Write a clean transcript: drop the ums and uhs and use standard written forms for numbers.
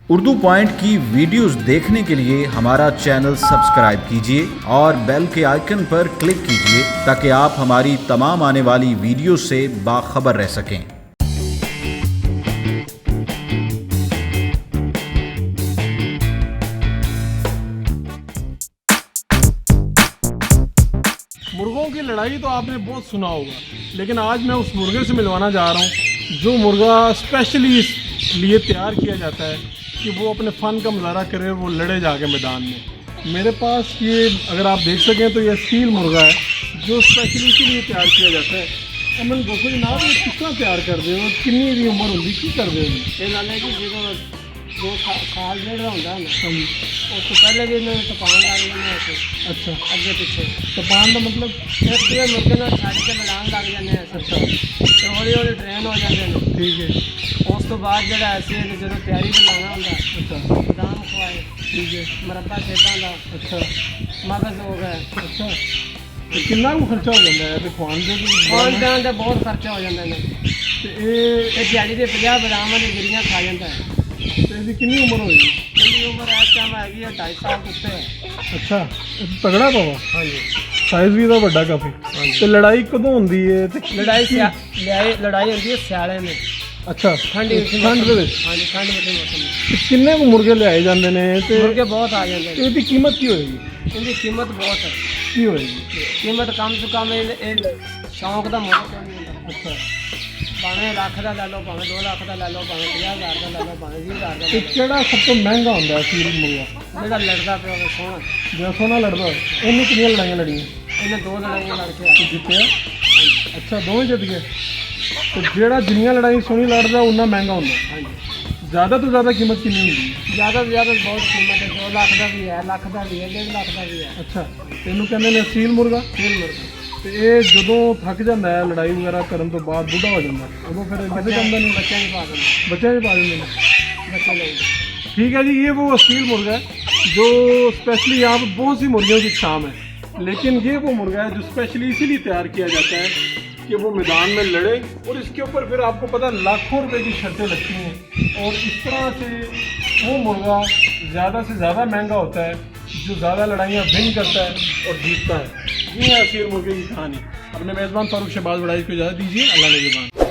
Urdu point की videos देखने के लिए हमारा चैनल सब्सक्राइब कीजिए और बेल के आइकन पर क्लिक कीजिए ताकि आप हमारी तमाम आने वाली वीडियो से बाखबर रह सकें। मुर्गों की लड़ाई तो आपने बहुत सुना होगा, लेकिन आज मैं उस मुर्गे से मिलवाना जा रहा हूँ जो मुर्गा स्पेशली इसलिए तैयार किया जाता है कि वो अपने फ़न का मुजाहरा करे, वो लड़े जाके मैदान में। मेरे पास ये अगर आप देख सकें तो ये सील मुर्गा है जो स्पेशली इसीलिए तैयार किया जाता है। अमन दसो जनाब, ये किस तरह तैयार कर दे हो, कितनी दी उम्र होंगी, की कर दे ये गल है कि जो खाल जेड़ा होंदा है ना, उस तो पहले भी इन्होंने तपान लग जाने ऐसे। अच्छा, अगे पीछे तपान का मतलब? ये मुर्गे ना छड़ के मैदान लग जाने ऐसे। अच्छा, तो हौली हौली ट्रेन हो जाते हैं। ठीक है। उस तो बाद जेड़ा ऐसे जो तैयारी ते लाना होंदा, अच्छा, बादाम खवाए, ठीक है। मुरब्बा खेतां दा, अच्छा मगज हो गए। अच्छा, तो कितना को खर्चा हो जाता है? तो खान दे खान पान का बहुत खर्चा हो जाता है। ये दिहाड़ी के 50 बादाम दी गिरियां खा जाता है। इसकी कितनी उम्र होगी? मेरी उम्र इस टाइम हैगी 2.5 साल कुत्ते है। अच्छा, तगड़ा पावा, हाँ जी। साइज भी तो बड़ा काफी। तो लड़ाई कदों होंदी है ते लड़ाई होती है स्याले में। अच्छा, ठंड ठंड दे विच? हाँ जी, ठंड के मौसम में ते किन्ने को मुर्गे लियाए जांदे ने ते मुर्गे बहुत आ जाते हैं। इहदी कीमत की होएगी? इनकी कीमत बहुत है। की होएगी? कीमत कम से कम शौक का मुल्क नहीं होता। अच्छा, भावें लाख का लै लो, भावें 2 लाख का लै लो, भावें 50,000 का लै लो, भावें 20,000 का ते लै लो। केड़ा सब तो महंगा होंदा है सील मुर्गा? जेड़ा लड़दा पे होवे सोहना, जो सोना लड़दा होए, इन्हें कितनी लड़ाइयां लड़ियां? इन्हें 2 लड़ाइयां लड़ के ते जित्तिया? अच्छा, दोवें जित गए। तो जेड़ा जिन्नियां लड़ाई सोहनी लड़दा उन्ना महंगा होंदा। हाँ जी। ज़्यादा तो ज़्यादा कीमत कितनी होंदी? ज़्यादा से ज़्यादा बहुत कीमत है। 2 लाख का भी है, लाख का भी है, 1.5 लाख का भी है। अच्छा, ਇਹਨੂੰ ਕਹਿੰਦੇ ਨੇ ਸੀਲ ਮੁਰਗਾ। सील मुर्गा ਤੇ ਇਹ ਜਦੋਂ ਥੱਕ ਜਾਂਦਾ ਹੈ ਲੜਾਈ ਵਗੈਰਾ ਕਰਨ ਤੋਂ ਬਾਅਦ ਬੁੱਢਾ ਹੋ ਜਾਂਦਾ ਹੈ, ਉਦੋਂ ਫਿਰ ਕਿੱਥੇ ਜਾਂਦਾ ਨਹੀਂ? बच्चे नहीं पा देंगे, ਬੱਚਿਆਂ 'ਚ ਪਾ ਦਿੰਦੇ ਨੇ। बच्चे नहीं। ठीक है जी, ये वो असील मुर्गा है जो स्पेशली यहाँ पर बहुत सी मुर्गियों की शाम है, लेकिन ये वो मुर्गा है जो स्पेशली इसीलिए तैयार किया जाता है कि वो मैदान में लड़े। और इसके ऊपर फिर आपको पता है लाखों रुपए की शर्तें लगती हैं। और इस तरह से वो मुर्गा ज़्यादा से ज़्यादा महंगा होता है जो ज़्यादा लड़ाइयाँ विन करता है और जीतता है। ये है असील मुर्गे की कहानी। अपने मेज़बान फारूक शहबाज वड़ाई को इजाज़त दीजिए। अल्लाह निगहबान।